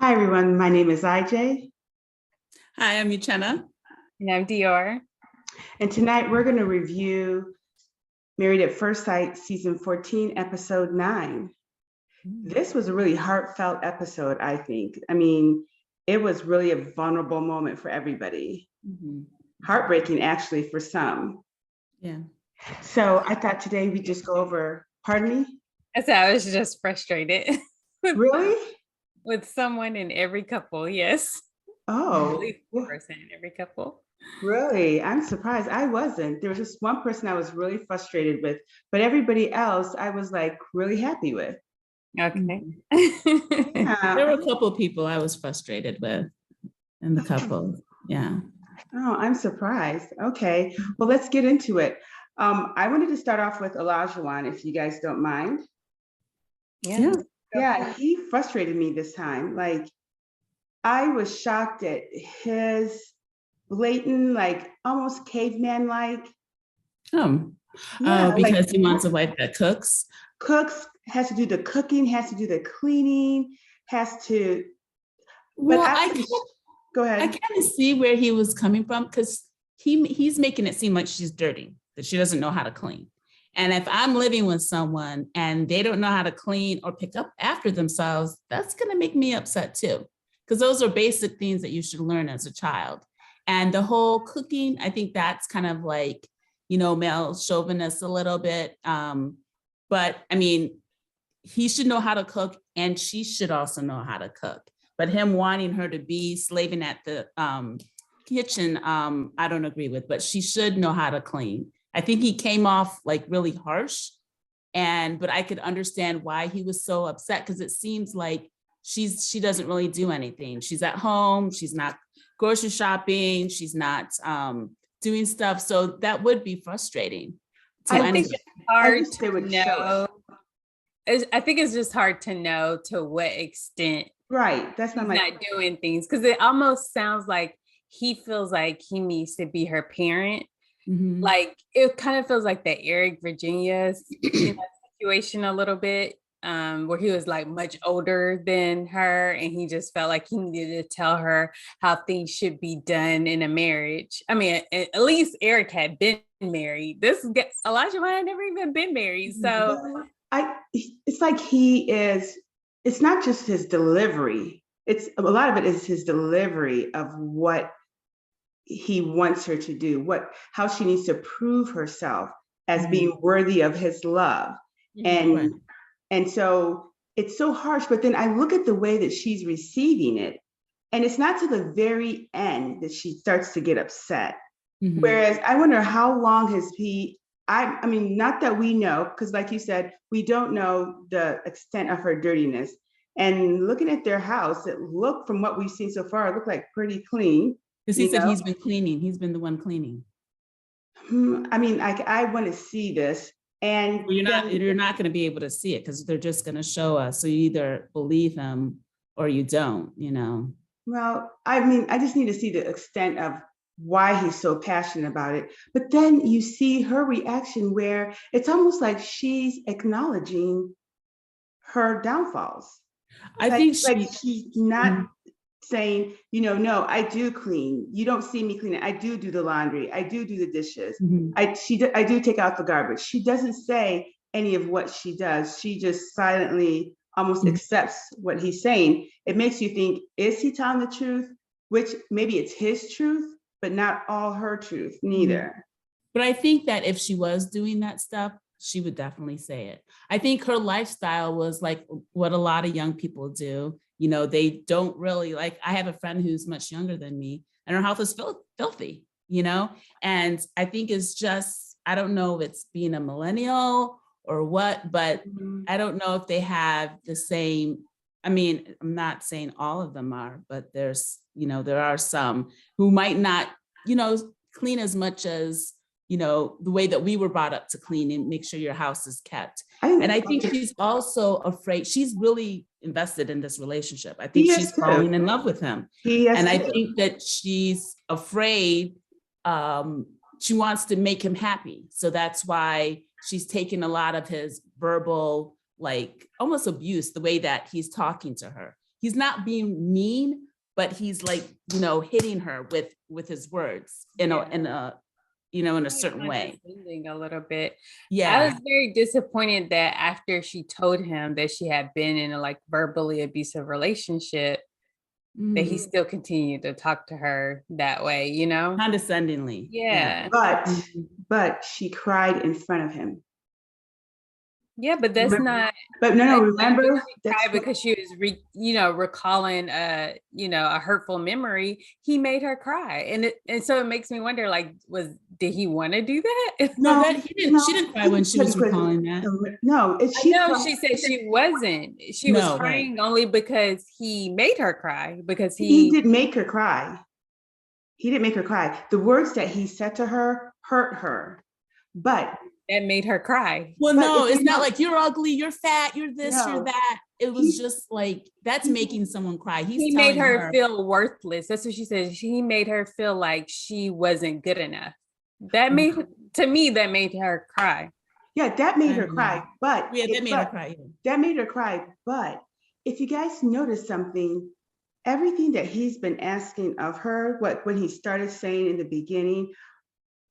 Hi, everyone. My name is IJ, Hi, I'm Uchenna. And I'm Dior. and tonight we're going to review Married at First Sight, Season 14, Episode 9. This was a really heartfelt episode, I think. I mean, it was really a vulnerable moment for everybody. Heartbreaking, actually, for some. Yeah. So I thought today we'd just go over, pardon me? I was just frustrated. Really? With someone in every couple, yes. Oh, At least one person in every couple. really? I'm surprised. I wasn't. There was just one person I was really frustrated with, but everybody else I was like really happy with. Okay. There were a couple of people I was frustrated with in the couple. Yeah. Oh, I'm surprised. Okay. Well, let's get into it. I wanted to start off with Olajuwon, if you guys don't mind. Yeah. Yeah, he frustrated me this time. Like, I was shocked at his blatant, like almost caveman-like. Because like, he wants a wife that cooks. Cooks, has to do the cooking, has to do the cleaning, has to. Well, go ahead. I kind of see where he was coming from because he's making it seem like she's dirty, that she doesn't know how to clean. And if I'm living with someone and they don't know how to clean or pick up after themselves, that's going to make me upset too. Because those are basic things that you should learn as a child. And the whole cooking, I think that's kind of like, male chauvinist a little bit. But I mean, he should know how to cook and she should also know how to cook. But him wanting her to be slaving at the kitchen, I don't agree with, but she should know how to clean. I think he came off like really harsh, but I could understand why he was so upset because it seems like she doesn't really do anything. She's at home, she's not grocery shopping, she's not doing stuff. So that would be frustrating. I think it's hard to know. I think it's just hard to know to what extent. Right. That's not not doing things because it almost sounds like he feels like he needs to be her parent. Mm-hmm. Like it kind of feels like the Eric Virginia situation a little bit, where he was like much older than her and he just felt like he needed to tell her how things should be done in a marriage. I mean, at least Eric had been married. Olajuwon had never even been married. So it's like it's not just his delivery. It's a lot of it is his delivery of what he wants her to do, how she needs to prove herself as being worthy of his love. And so it's so harsh, but then I look at the way that she's receiving it, and it's not to the very end that she starts to get upset. Mm-hmm. Whereas I wonder how long has I mean, not that we know, because like you said, we don't know the extent of her dirtiness. And looking at their house, from what we've seen so far, it looked like pretty clean. Because he said he's been cleaning. He's been the one cleaning. I mean, I want to see this. And you're not going to be able to see it because they're just going to show us. So you either believe him or you don't, Well, I mean, I just need to see the extent of why he's so passionate about it. But then you see her reaction where it's almost like she's acknowledging her downfalls. I think she's not saying, no, I do clean. You don't see me cleaning. I do the laundry. I do the dishes. Mm-hmm. I do take out the garbage. She doesn't say any of what she does. She just silently almost accepts what he's saying. It makes you think, is he telling the truth? Which maybe it's his truth, but not all her truth, neither. But I think that if she was doing that stuff, she would definitely say it. I think her lifestyle was like what a lot of young people do. They don't really I have a friend who's much younger than me and her house is filthy, and I think it's just, I don't know if it's being a millennial or what, but I don't know if they have the same. I mean, I'm not saying all of them are, but there's, there are some who might not, clean as much as, the way that we were brought up to clean and make sure your house is kept. And I think she's also afraid. She's really invested in this relationship. I think she's falling in love with him. And I think that she's afraid. She wants to make him happy. So that's why she's taking a lot of his verbal, like almost abuse, the way that he's talking to her. he's not being mean, but he's like, you know, hitting her with his words in a you know, in a certain way. A little bit. Yeah. I was very disappointed that after she told him that she had been in a like verbally abusive relationship, that he still continued to talk to her that way, you know? Condescendingly. Yeah. But she cried in front of him. Yeah, but that's not. But no, remember that's because she was, recalling a hurtful memory. He made her cry, and so it makes me wonder, like, did he want to do that? No, he didn't. She didn't cry when she was recalling that. No, she said she wasn't. She was crying only because he made her cry. Because he didn't make her cry. He didn't make her cry. The words that he said to her hurt her, but. That made her cry. Well, no, it's not like you're ugly, you're fat, you're this, you're that. It was just like, that's making someone cry. He made her feel worthless. That's what she said. He made her feel like she wasn't good enough. That made her cry. Yeah, that made her cry. But that made her cry. That made her cry. But if you guys notice something, everything that he's been asking of her, when he started saying in the beginning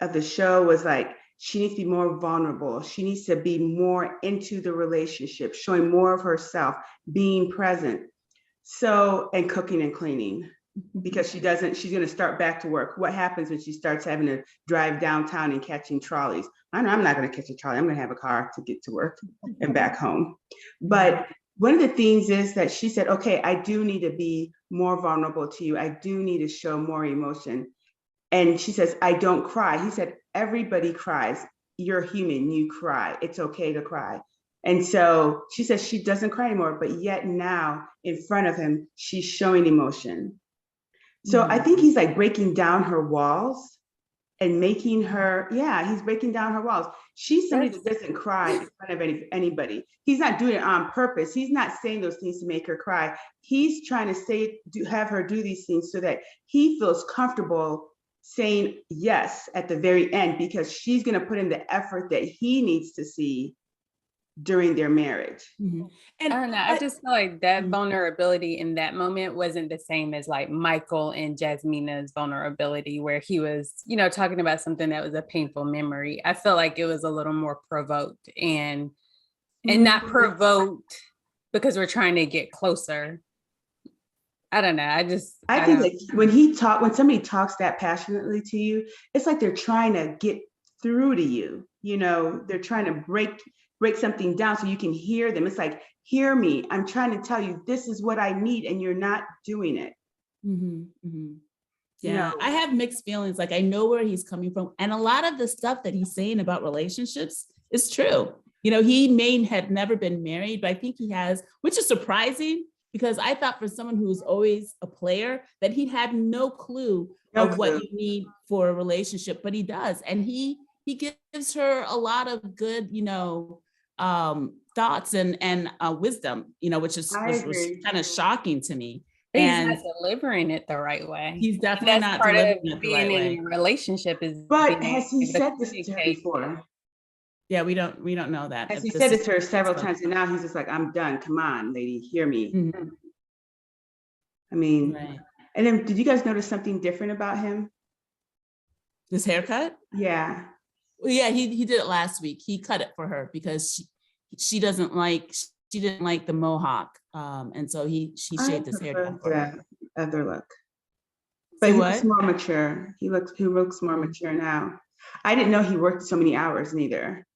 of the show was like, she needs to be more vulnerable. She needs to be more into the relationship, showing more of herself, being present. So, and cooking and cleaning, because she's going to start back to work. What happens when she starts having to drive downtown and catching trolleys? I know I'm not going to catch a trolley. I'm going to have a car to get to work and back home. But one of the things is that she said, okay, I do need to be more vulnerable to you. I do need to show more emotion. And she says, I don't cry. He said, everybody cries. You're human, you cry. It's okay to cry. And so she says she doesn't cry anymore, but yet now in front of him, she's showing emotion. So I think he's like breaking down her walls and making her, he's breaking down her walls. She's somebody that doesn't cry in front of anybody. He's not doing it on purpose. He's not saying those things to make her cry. He's trying to have her do these things so that he feels comfortable saying yes at the very end, because she's going to put in the effort that he needs to see during their marriage. And I don't know. I just feel like that vulnerability in that moment wasn't the same as like Michael and Jasmina's vulnerability, where he was, talking about something that was a painful memory. I feel like it was a little more provoked and not provoked because we're trying to get closer. I don't know. I think that when somebody talks that passionately to you, it's like they're trying to get through to you. They're trying to break something down so you can hear them. It's like, hear me. I'm trying to tell you, this is what I need, and you're not doing it. Yeah, I have mixed feelings. Like, I know where he's coming from. And a lot of the stuff that he's saying about relationships is true. He may have never been married, but I think he has, which is surprising, because I thought for someone who's always a player that he had no clue of what you need for a relationship, but he does. And he gives her a lot of good, thoughts and wisdom, which was kind of shocking to me. He's not delivering it the right way. He's definitely not delivering it the right way. Being in a relationship is. But has he said this to her before? Yeah, we don't know that. As he said it to her several times, and now he's just like, I'm done. Come on, lady, hear me. I mean, and then did you guys notice something different about him? His haircut? Yeah. Well, yeah, he did it last week. He cut it for her because she didn't like the mohawk. And so she shaved his hair down for her. Other look. But he looks more mature. He looks more mature now. I didn't know he worked so many hours neither.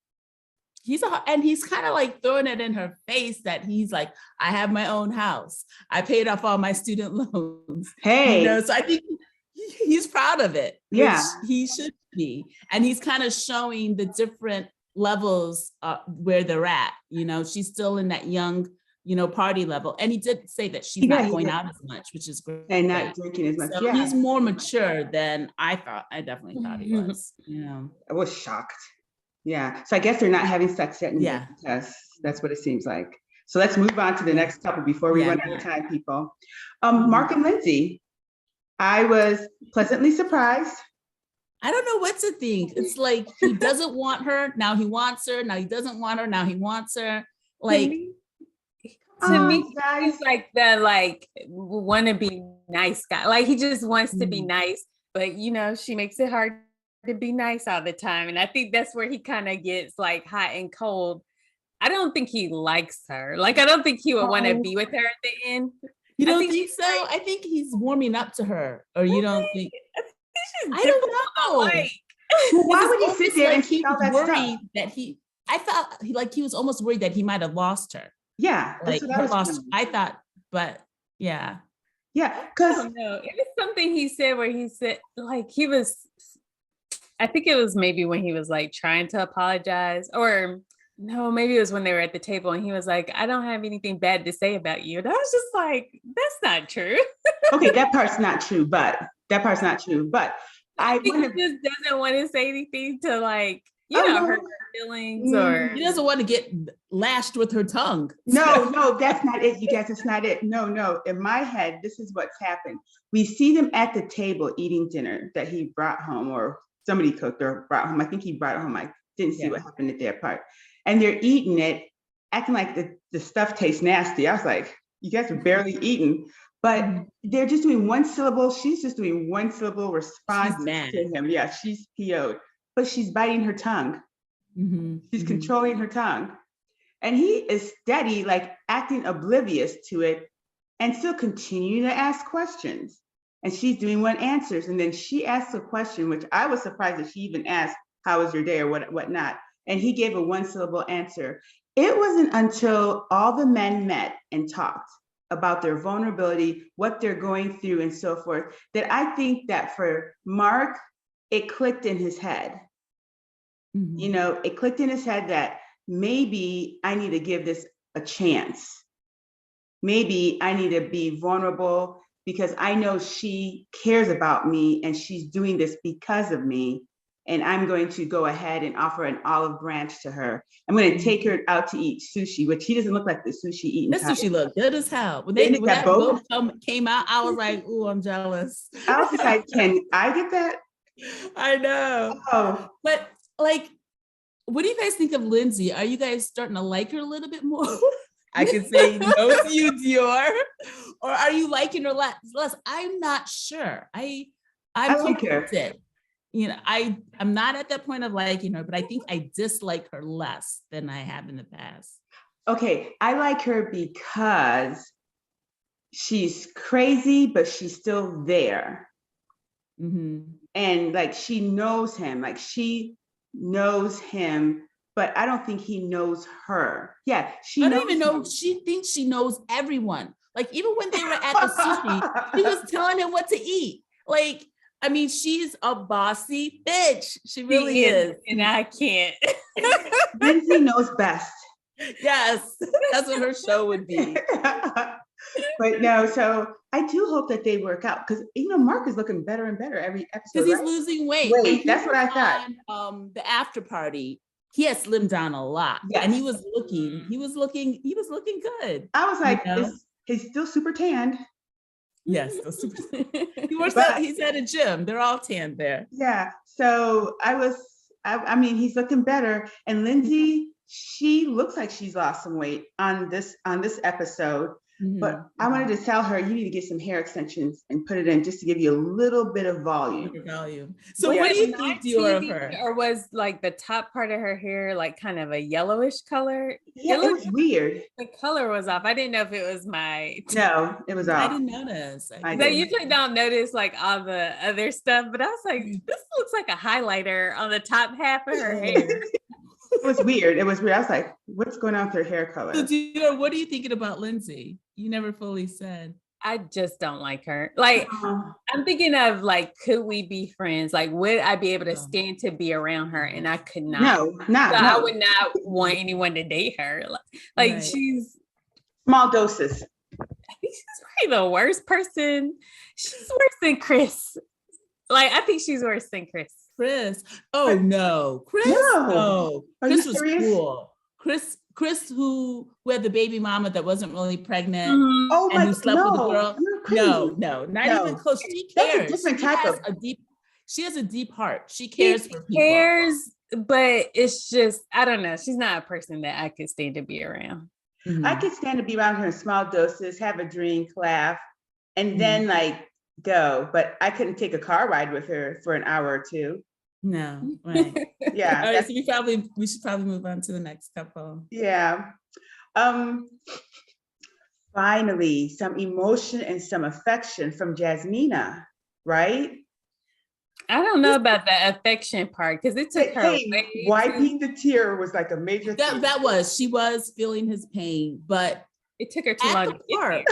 He's kind of like throwing it in her face that he's like, I have my own house. I paid off all my student loans. Hey. So I think he's proud of it. Yeah. He should be. And he's kind of showing the different levels where they're at. She's still in that young, party level. And he did say that she's not going out as much, which is great. And not drinking as much. So he's more mature than I thought. I definitely thought he was. I was shocked. Yeah. So I guess they're not having sex yet. Yeah. Because that's what it seems like. So let's move on to the next couple before we run out of time, people. Mark and Lindsey. I was pleasantly surprised. I don't know what to think. It's like he doesn't want her. Now he wants her. Now he doesn't want her. Now he wants her. Like, To me, guys. he's like the wanna be nice guy. Like he just wants to be nice, but she makes it hard to be nice all the time. And I think that's where he kind of gets like hot and cold. I don't think he likes her. Like I don't think he would want to be with her at the end. You don't think so? Like, I think he's warming up to her, or you don't think? I don't know. Like, why would he sit there and keep all that stuff? That I thought he was almost worried that he might have lost her. Yeah, like I thought, but yeah, because I don't know. It was something he said where he said like he was. I think it was maybe when he was like trying to apologize, or no, maybe it was when they were at the table and he was like, "I don't have anything bad to say about you." And I was just like, "That's not true." Okay, that part's not true, but I think he just doesn't want to say anything to like, hurt her feelings, or he doesn't want to get lashed with her tongue. No, that's not it, you guys. It's not it. No. In my head, this is what's happened. We see them at the table eating dinner that he brought home, or somebody cooked or brought home. I think he brought it home. I didn't see what happened at their part. And they're eating it, acting like the stuff tastes nasty. I was like, you guys are barely eating. But they're just doing one syllable. She's just doing one syllable response to him. Yeah, she's PO'd. But she's biting her tongue. She's controlling her tongue. And he is steady, like acting oblivious to it and still continuing to ask questions. And she's doing one answers. And then she asks a question, which I was surprised that she even asked, how was your day or whatnot? And he gave a one syllable answer. It wasn't until all the men met and talked about their vulnerability, what they're going through and so forth, that I think that for Mark, it clicked in his head. It clicked in his head that maybe I need to give this a chance. Maybe I need to be vulnerable because I know she cares about me and she's doing this because of me. And I'm going to go ahead and offer an olive branch to her. I'm going to take her out to eat sushi, which he doesn't look like the sushi eating. That sushi looked good as hell. When that boat came out, I was like, "Ooh, I'm jealous." I was like, "Can I get that?" I know. Oh, but like, what do you guys think of Lindsey? Are you guys starting to like her a little bit more? I can say no to you, Dior. Or are you liking her less? I'm not sure. I like her. I'm not at that point of liking her, but I think I dislike her less than I have in the past. Okay, I like her because she's crazy, but she's still there. And like she knows him, but I don't think he knows her. Yeah, I don't even know. She thinks she knows everyone. Like even when they were at the sushi, she was telling him what to eat. Like, I mean, she's a bossy bitch. She really is. And I can't. Lindsey knows best. Yes, that's what her show would be. But no, so I do hope that they work out because Mark is looking better and better every episode. Because he's losing weight. That's what I thought. The after party, he had slimmed down a lot, and he was looking good. I was like, he's still super tanned. Yes, he's at a gym. They're all tanned there. Yeah. So I mean, he's looking better. And Lindsey, she looks like she's lost some weight on this episode. But I wanted to tell her, you need to get some hair extensions and put it in just to give you a little bit of volume. So what do you think, Dior, of her? Or was like the top part of her hair like kind of a yellowish color? Yeah, it was weird. The color was off. I didn't know if it was my... No, it was off. I didn't notice. I usually don't notice like all the other stuff, but I was like, this looks like a highlighter on the top half of her hair. It was weird. I was like, what's going on with her hair color? So, Dior, what are you thinking about Lindsey? You never fully said. I just don't like her. Like, I'm thinking of like, could we be friends? Like, would I be able to stand to be around her? And I could not. No. I would not want anyone to date her. Like she's small doses. I think she's probably the worst person. She's worse than Chris. Like, I think she's worse than Chris. Oh no, Chris. No. Chris was cool. Chris who had the baby mama that wasn't really pregnant and who slept with the girl. No, not even close. She cares. That's a different type of she has a deep heart. She cares for people. Cares, but it's just, I don't know. She's not a person that I could stand to be around. I could stand to be around her in small doses, have a drink, laugh, and then like go. But I couldn't take a car ride with her for an hour or two. No, right. Yeah. All right, so we should probably move on to the next couple. Yeah. Finally, some emotion and some affection from Jasmina, right? I don't know about the affection part because it took her wiping the tear was like a major thing. She was feeling his pain, but it took her too long to get there.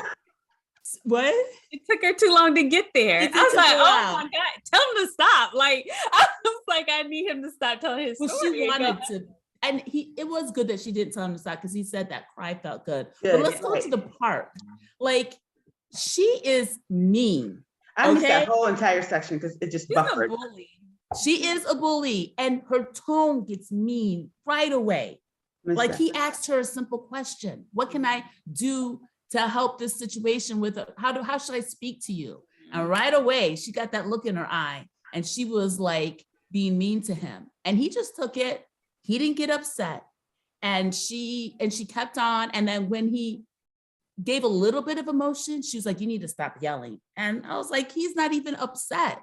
What? It took her too long to get there. I was like, oh my God, tell him to stop. Like, I was like, I need him to stop telling his story. She wanted to, and it was good that she didn't tell him to stop because he said that cry felt good. But let's go to the part. Like, she is mean. I missed that whole entire section because it just buffered. A bully. She is a bully, and her tone gets mean right away. Like he asked her a simple question: "What can I do to help this situation with? How should I speak to you?" And right away, she got that look in her eye, and she was like being mean to him, and he just took it. He didn't get upset, and she kept on. And then when he gave a little bit of emotion, she was like, "You need to stop yelling." And I was like, he's not even upset,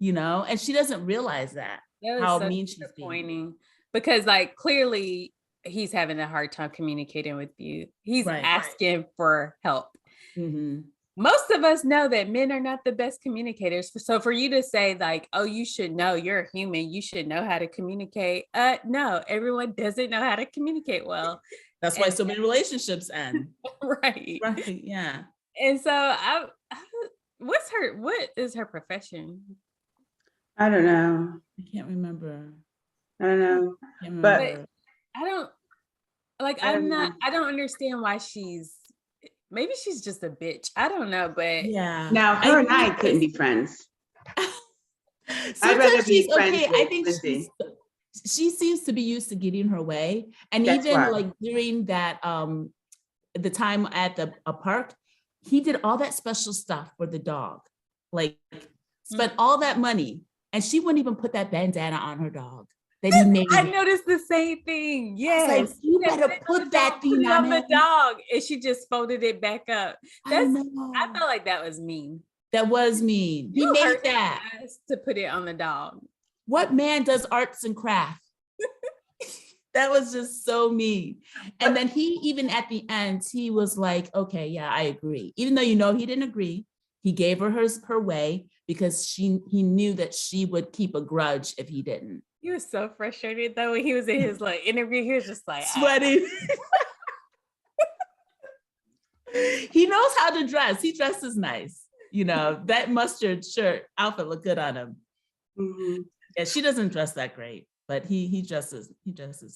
and she doesn't realize that how mean she's being. Because like clearly he's having a hard time communicating with you. He's asking for help. Mm-hmm. Most of us know that men are not the best communicators. So for you to say like, oh, you should know, you're a human, you should know how to communicate. No, everyone doesn't know how to communicate well. That's why so many relationships end. Right. Yeah. And so what is her profession? I don't know. I can't remember. I don't know. But I don't understand why maybe she's just a bitch. I don't know, but yeah. Now her and I couldn't be friends. I'd rather be friends with I think Lindsey. She seems to be used to getting her way. And That's even why. like during that, the time at a park, he did all that special stuff for the dog, like spent all that money, and she wouldn't even put that bandana on her dog that he made. I noticed the same thing. Yes. Like, you better put that thing on the dog. And she just folded it back up. I felt like that was mean. That was mean. He made that to put it on the dog. What man does arts and crafts? That was just so mean. And then he, even at the end, he was like, okay, yeah, I agree. Even though, he didn't agree, he gave her her way because he knew that she would keep a grudge if he didn't. He was so frustrated though when he was in his like interview. He was just like sweating. He knows how to dress. He dresses nice. That mustard shirt outfit looked good on him. Mm-hmm. Yeah, she doesn't dress that great, but he dresses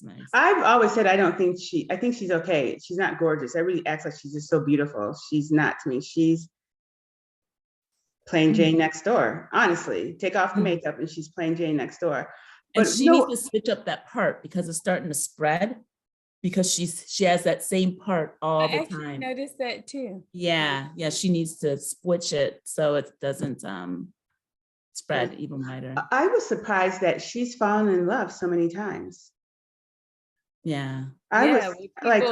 nice. I've always said I think she's okay. She's not gorgeous. Everybody acts like she's just so beautiful. She's not to me. She's plain Jane next door. Honestly, take off the makeup and she's plain Jane next door. But she needs to switch up that part because it's starting to spread. Because she has that same part all the time. I noticed that too. Yeah, she needs to switch it so it doesn't spread even wider. I was surprised that she's fallen in love so many times. Yeah. I was like,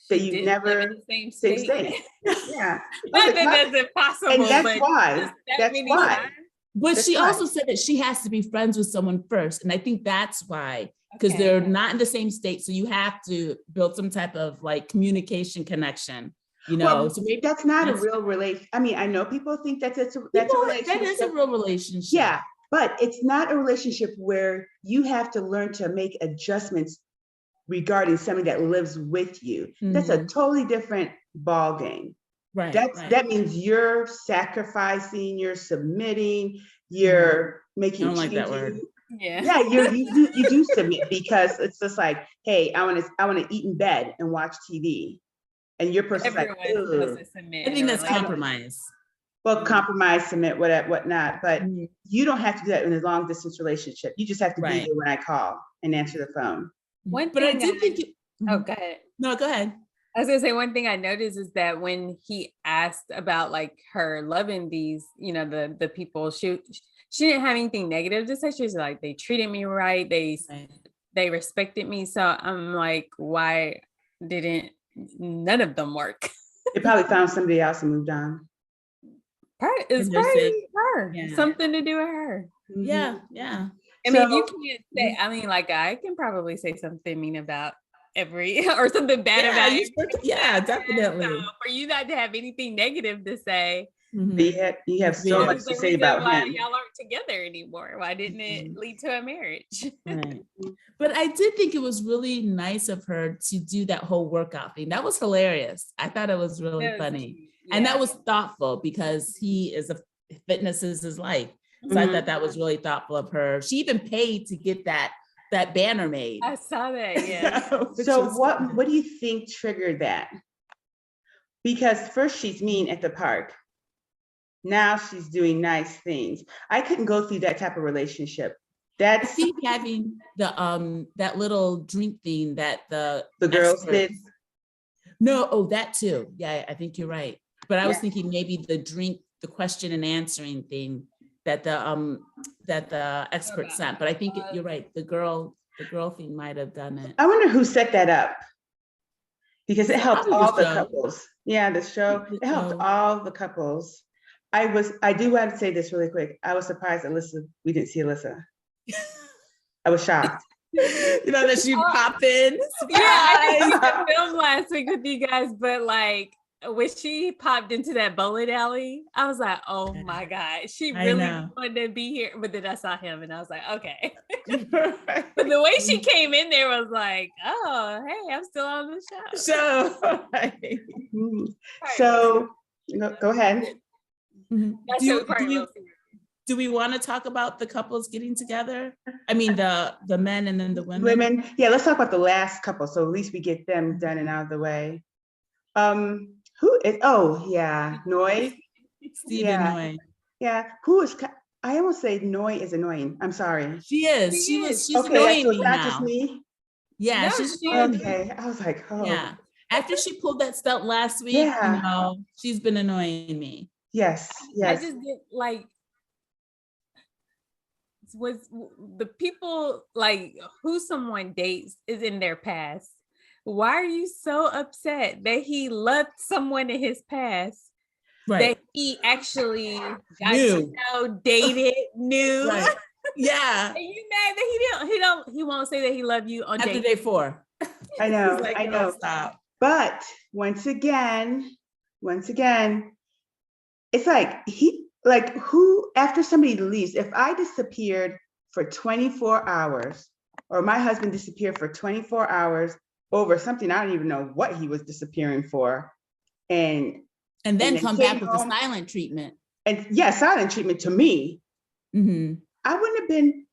that you never in the same state. Yeah. That's impossible. And that's why. That's why. But she also said that she has to be friends with someone first. And I think that's why, because they're not in the same state. So you have to build some type of like communication connection. So maybe that's not a real relationship. I mean, I know people think that's a relationship. That is a real relationship. Yeah, but it's not a relationship where you have to learn to make adjustments regarding somebody that lives with you. Mm-hmm. That's a totally different ball game. Right. That means you're sacrificing, you're submitting, you're making. I don't like that word. Yeah, you do submit because it's just like, hey, I want to eat in bed and watch TV. And your person's like, I think that's compromise. Well, compromise, submit, whatnot. But you don't have to do that in a long distance relationship. You just have to be there when I call and answer the phone. But I did think go ahead. No, go ahead. I was gonna say one thing I noticed is that when he asked about like her loving these, the people, she didn't have anything negative to say. She was like, they treated me right. They respected me. So I'm like, why didn't none of them work. They probably found somebody else and moved on. It's probably her. Yeah. Something to do with her. Yeah, yeah. I mean, you can't say, I mean, like, I can probably say something mean about or something bad about every. Yeah, definitely. So for you not to have anything negative to say. You have so much to say about why him. y'all aren't together anymore. Why didn't it lead to a marriage? Right. But I did think it was really nice of her to do that whole workout thing. That was hilarious. I thought it was really funny. Yeah. And that was thoughtful because fitness is his life. So I thought that was really thoughtful of her. She even paid to get that banner made. I saw that, yeah. So what do you think triggered that? Because first she's mean at the park. Now she's doing nice things. I couldn't go through that type of relationship. I think having the that little drink thing that the girls did. No, that too. Yeah, I think you're right. But I was thinking maybe the question and answering thing that the expert sent. But I think you're right. The girl thing might have done it. I wonder who set that up, because it helped all the couples. Yeah, the show, it helped all the couples. I do want to say this really quick. I was surprised we didn't see Alyssa. I was shocked. You know that she popped in. Yeah, I didn't see the film last week with you guys, but like when she popped into that bowling alley, I was like, oh my God, she really wanted to be here. But then I saw him and I was like, okay. But the way she came in there was like, oh, hey, I'm still on the show. Right. So go ahead. Do we want to talk about the couples getting together? I mean, the men and then the women. Yeah, let's talk about the last couple. So at least we get them done and out of the way. Who is? Oh, yeah, Noi. Steve and Noi. Yeah, who is? I almost say Noi is annoying. I'm sorry. She is. She's okay, annoying so me it's not now. just me. Yeah, she's okay. I was like, oh. Yeah. After she pulled that stunt last week, she's been annoying me. Yes. I just did like. Was the people like who someone dates is in their past? Why are you so upset that he loved someone in his past? Right. That he actually got to know, dated, knew. Right. Yeah. Are you mad that he won't say that he loved you on after day 4? I know. Like, I know. Stop. But once again, it's like who, after somebody leaves, if I disappeared for 24 hours or my husband disappeared for 24 hours over something, I don't even know what he was disappearing for. And then come back with the silent treatment. And silent treatment to me. Mm-hmm. I wouldn't have been,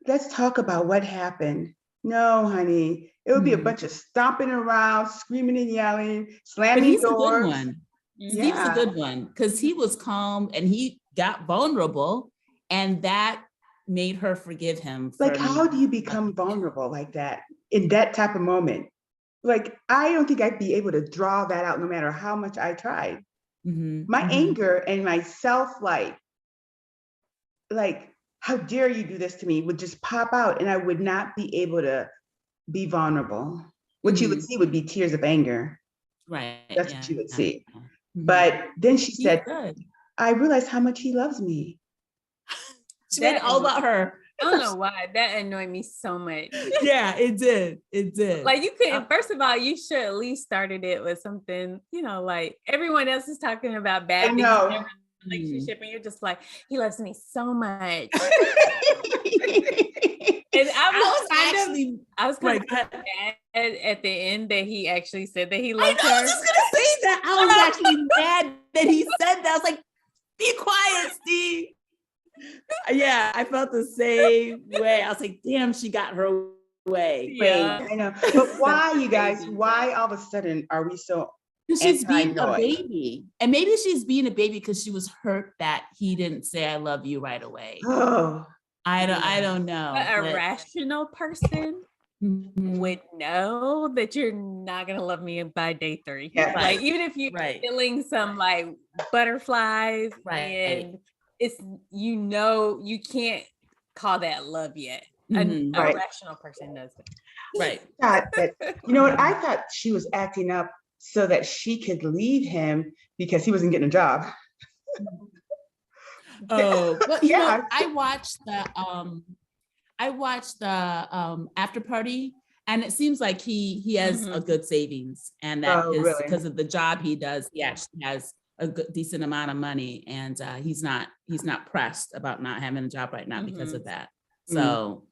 let's talk about what happened. No, honey, it would be a bunch of stomping around, screaming and yelling, slamming doors. A good one. Steve's a good one because he was calm and he got vulnerable, and that made her forgive him. Like, how do you become vulnerable like that in that type of moment? Like, I don't think I'd be able to draw that out no matter how much I tried. Mm-hmm. My anger and my self-like, how dare you do this to me, would just pop out, and I would not be able to be vulnerable. What you would see would be tears of anger. Right. That's what you would see. But then she said, I realized how much he loves me. She made it all about her. I don't know why. That annoyed me so much. Yeah, it did. It did. Like, you couldn't, first of all, you should at least started it with something, like everyone else is talking about bad things in their relationship, and you're just like, he loves me so much. And I was kind of mad at the end that he actually said that he loved her. I was just gonna say that. I was actually mad that he said that. I was like, be quiet, Steve. Yeah, I felt the same way. I was like, damn, she got her way. Yeah, I know. But why, you guys, why all of a sudden are we so she's being a baby? And maybe she's being a baby because she was hurt that he didn't say I love you right away. Oh, I don't know. A rational person would know that you're not gonna love me by day 3. Yeah, like even if you're feeling some like butterflies, and it's you can't call that love yet. A rational person does it. Right. thought that, you know what, I thought she was acting up so that she could leave him because he wasn't getting a job. Oh, well, Yeah. I watched the after party, and it seems like he has a good savings, and that Oh, is really? because of the job he does. He actually has a good, decent amount of money, and he's not pressed about not having a job right now because of that. So,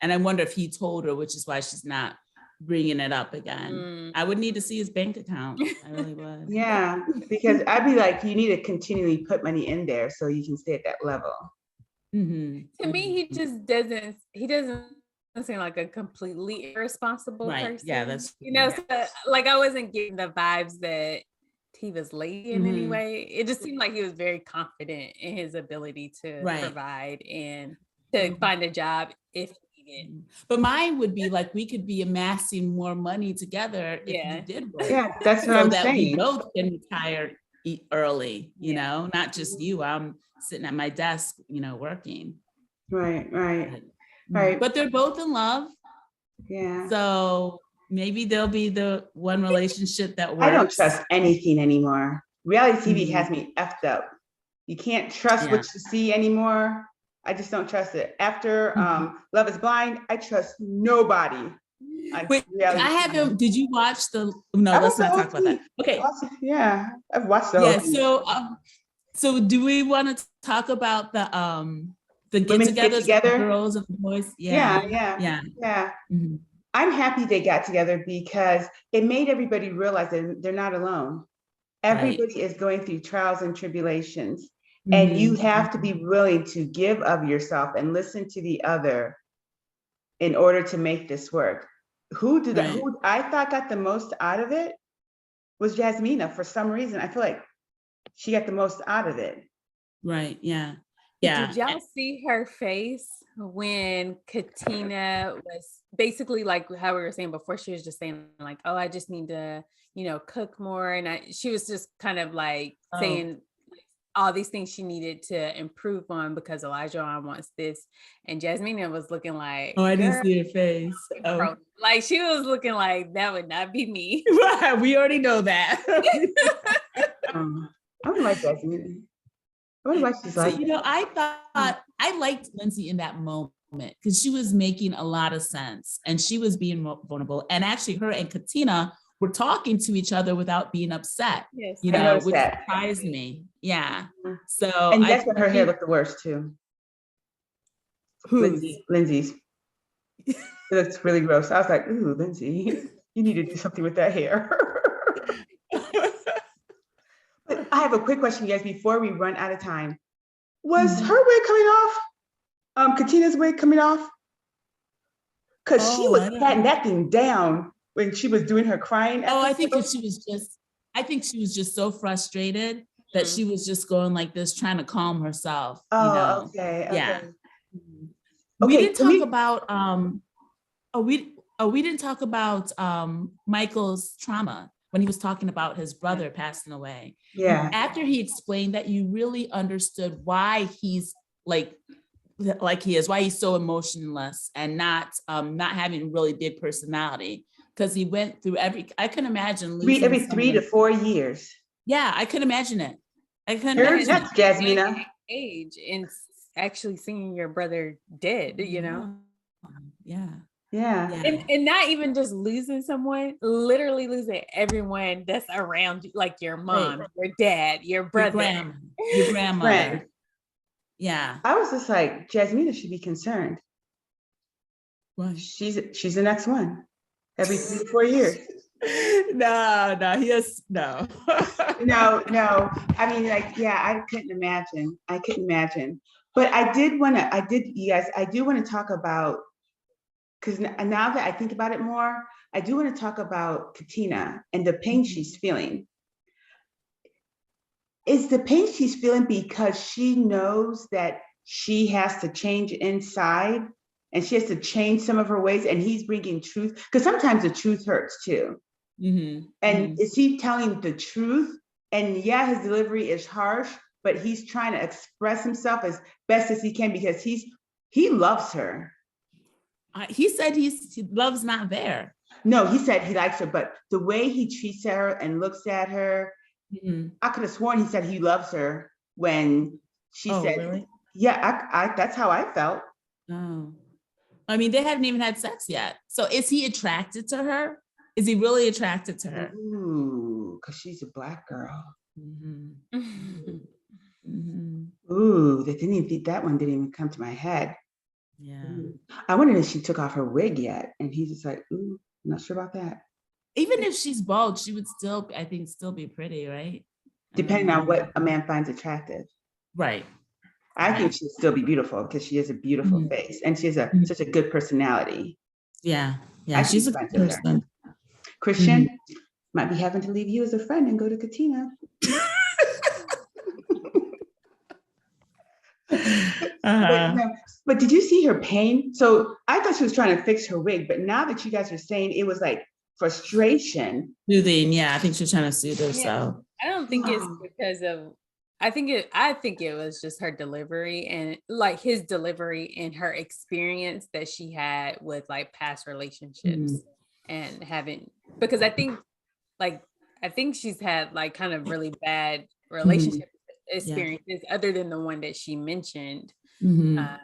and I wonder if he told her, which is why she's not bringing it up again. I would need to see his bank account. I really would. Yeah, because I'd be like, you need to continually put money in there so you can stay at that level. To me, he just doesn't seem like a completely irresponsible person. Yeah, that's so, like, I wasn't getting the vibes that he was lazy in any way. It just seemed like he was very confident in his ability to provide and to find a job if needed. But mine would be like, we could be amassing more money together if you did work. Yeah, that's what so I'm that saying. We both can retire early, you know, not just you. I'm sitting at my desk, working. Right. But they're both in love. Yeah. So maybe there'll be the one relationship that works. I don't trust anything anymore. Reality TV has me effed up. You can't trust what you see anymore. I just don't trust it. After Love is Blind, I trust nobody. Wait, I haven't. Did you watch the? No, let's not talk about that. Okay. Yeah, I've watched the whole thing. So do we want to talk about the get-togethers with the girls and the boys? Yeah. I'm happy they got together because it made everybody realize that they're not alone. Everybody is going through trials and tribulations, and you have to be willing to give of yourself and listen to the other in order to make this work. Who I thought got the most out of it was Jasmina. For some reason, I feel like she got the most out of it. Right. Yeah. Did y'all see her face when Katina was basically like how we were saying before? She was just saying like, "Oh, I just need to, cook more," and she was just kind of like saying all these things she needed to improve on because Olajuwon wants this, and Jasmina was looking like, "Oh, I didn't see her face." Oh. Like she was looking like that would not be me. We already know that. I would like Jasmina. I wonder why she's like. I thought I liked Lindsey in that moment because she was making a lot of sense and she was being vulnerable. And actually, her and Katina were talking to each other without being upset. Yes, which surprised me. Yeah. So and that's when her hair looked the worst too. Lindsey's. It looks really gross. I was like, "Ooh, Lindsey, you need to do something with that hair." But I have a quick question, you guys, before we run out of time. Was her wig coming off? Katina's wig coming off? Because she was patting that thing down when she was doing her crying. I think she was just so frustrated that she was just going like this, trying to calm herself. Okay. Yeah. We didn't talk about we didn't talk about Michael's trauma when he was talking about his brother passing away. Yeah. After he explained that, you really understood why he's like he is, why he's so emotionless and not having really big personality. Because he went through I can imagine every 3 to 4 years. Yeah, I could imagine it. That's Jasmina. Age and actually seeing your brother dead, Yeah. And not even just losing someone, literally losing everyone that's around you, like your mom, your dad, your brother, your grandmother. Yeah. I was just like, Jasmina should be concerned. Well, she's the next one. Every 3 to 4 years. No, no. No. I mean, I couldn't imagine. But I do want to talk about, because now that I think about it more, I do want to talk about Katina and the pain she's feeling. Is the pain she's feeling because she knows that she has to change inside and she has to change some of her ways, and he's bringing truth? Because sometimes the truth hurts too. And is he telling the truth? And his delivery is harsh, but he's trying to express himself as best as he can because he loves her. He said love's not there. No, he said he likes her, but the way he treats her and looks at her, I could have sworn he said he loves her when she said, really? Yeah, I that's how I felt. Oh, I mean, they hadn't even had sex yet. So is he attracted to her? Is he really attracted to her? Ooh, because she's a Black girl. Ooh, that one didn't even come to my head. Yeah. Ooh. I wondered if she took off her wig yet. And he's just like, ooh, I'm not sure about that. Even if she's bald, she would still, I think, still be pretty, right? Depending on what a man finds attractive. Right. I think she'll still be beautiful because she has a beautiful face and she has such a good personality. Yeah. Yeah. She's a good person. Christian, might be having to leave you as a friend and go to Katina. But did you see her pain? So I thought she was trying to fix her wig, but now that you guys are saying it was like frustration. Soothing, yeah. I think she's trying to soothe herself. I don't think it's because of. I think it was just her delivery and like his delivery and her experience that she had with like past relationships and because I think she's had like kind of really bad relationship experiences other than the one that she mentioned. I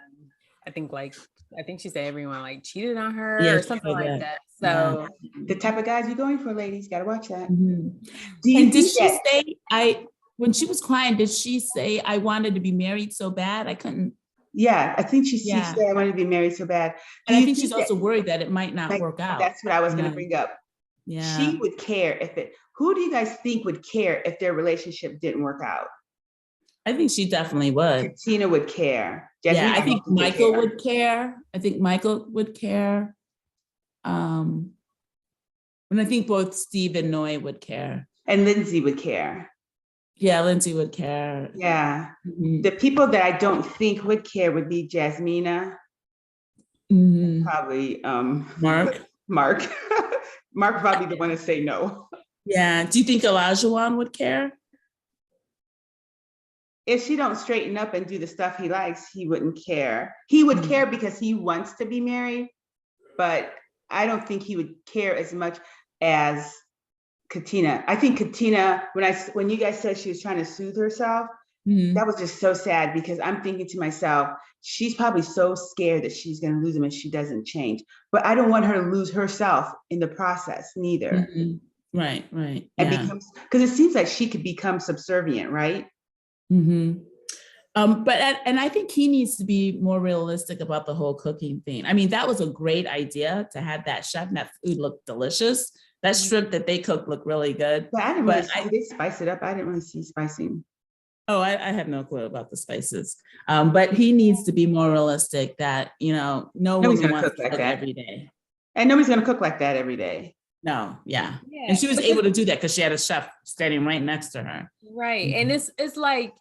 think she said everyone like cheated on her or something like that. So the type of guys you're going for, ladies, gotta watch that. Did she say when she was crying, did she say I wanted to be married so bad? I couldn't. Yeah, I think she said I wanted to be married so bad. And I think she's also worried that it might not work out. That's what I was going to bring up. Yeah. She would care who do you guys think would care if their relationship didn't work out? I think she definitely would. Katina would care. Jasmine, I think Michael would care. And I think both Steve and Noi would care. And Lindsey would care. Yeah, Lindsey would care. Yeah. The people that I don't think would care would be Jasmina. Probably Mark. Mark probably the one to say no. Yeah. Do you think Olajuwon would care? If she don't straighten up and do the stuff he likes, he wouldn't care. He would care because he wants to be married, but I don't think he would care as much as Katina. I think Katina, when you guys said she was trying to soothe herself, that was just so sad because I'm thinking to myself, she's probably so scared that she's going to lose him if she doesn't change. But I don't want her to lose herself in the process, neither. Right. And because it seems like she could become subservient, right? But I think he needs to be more realistic about the whole cooking thing. I mean, that was a great idea to have that chef and that food look delicious. That shrimp that they cooked looked really good. But I didn't really see they spice it up. I didn't really see spicing. Oh, I have no clue about the spices. But he needs to be more realistic that, no woman wants to cook every day. And nobody's going to cook like that every day. No, yeah. And she was able to do that because she had a chef standing right next to her. Right. And it's like,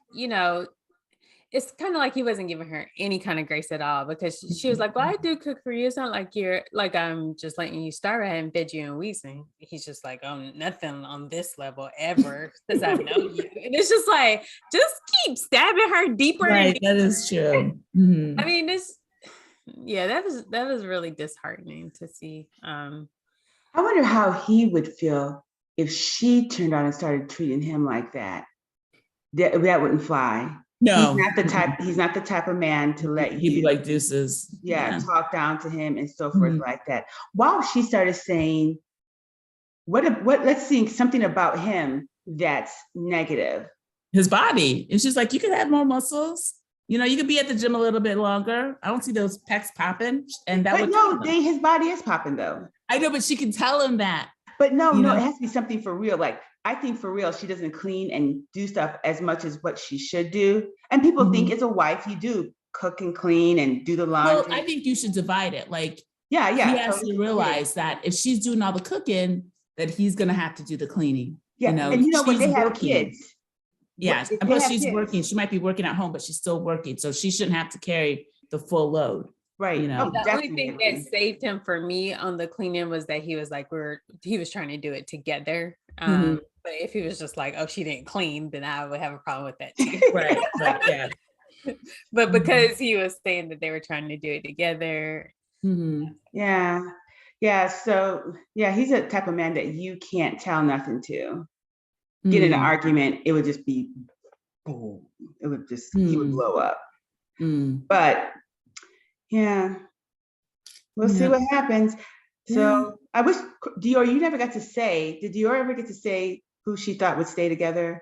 it's kind of like he wasn't giving her any kind of grace at all because she was like, well, I do cook for you. It's not like you're like, I'm just letting you starve. I haven't fed you in weeks. And he's just like, oh, nothing on this level ever since I've known you. And it's just like, just keep stabbing her deeper. Right. That is true. I mean, that was really disheartening to see. I wonder how he would feel if she turned on and started treating him like that. That wouldn't fly. No, he's not the type of man to let he'd be like deuces. Yeah, talk down to him and so forth like that. Wow, she started saying, let's see something about him that's negative. His body. And she's like, you could have more muscles. You could be at the gym a little bit longer. I don't see those pecs popping. And his body is popping though. I know, but she can tell him that. But no, it has to be something for real. Like, I think for real, she doesn't clean and do stuff as much as what she should do. And people think as a wife, you do cook and clean and do the laundry. Well, I think you should divide it. Like, he has to realize that if she's doing all the cooking, that he's going to have to do the cleaning. Yeah, and when they have kids. Yeah, and plus she's working. She might be working at home, but she's still working. So she shouldn't have to carry the full load. Right. The only thing that saved him for me on the cleaning was that he was like, he was trying to do it together. But if he was just like, oh, she didn't clean, then I would have a problem with that too. Right. Yeah. But because he was saying that they were trying to do it together, Yeah. Yeah. So yeah, he's a type of man that you can't tell nothing to. Get in an argument, it would just be boom. It would just he would blow up. But yeah, we'll see what happens. So I wish Dior, you never got to say, did Dior ever get to say who she thought would stay together?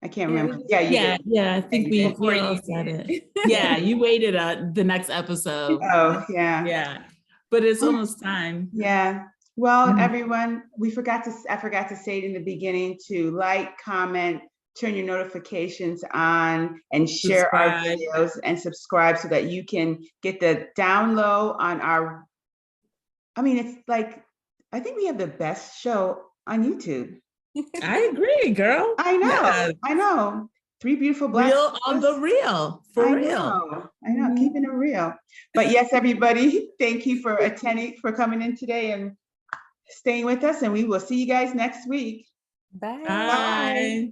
I can't remember. Yeah, you did. Yeah. I think we all said it. Yeah, you waited the next episode. Oh, yeah. Yeah, but it's almost time. Yeah. Well, everyone, I forgot to say it in the beginning to like, comment, turn your notifications on, and share our videos and subscribe so that you can get the download on our. I mean, it's like, I think we have the best show on YouTube. I agree, girl. I know. Yeah. I know. 3 beautiful black real on the real, for real. I know, keeping it real. But yes, everybody, thank you for coming in today and staying with us, and we will see you guys next week. Bye. Bye.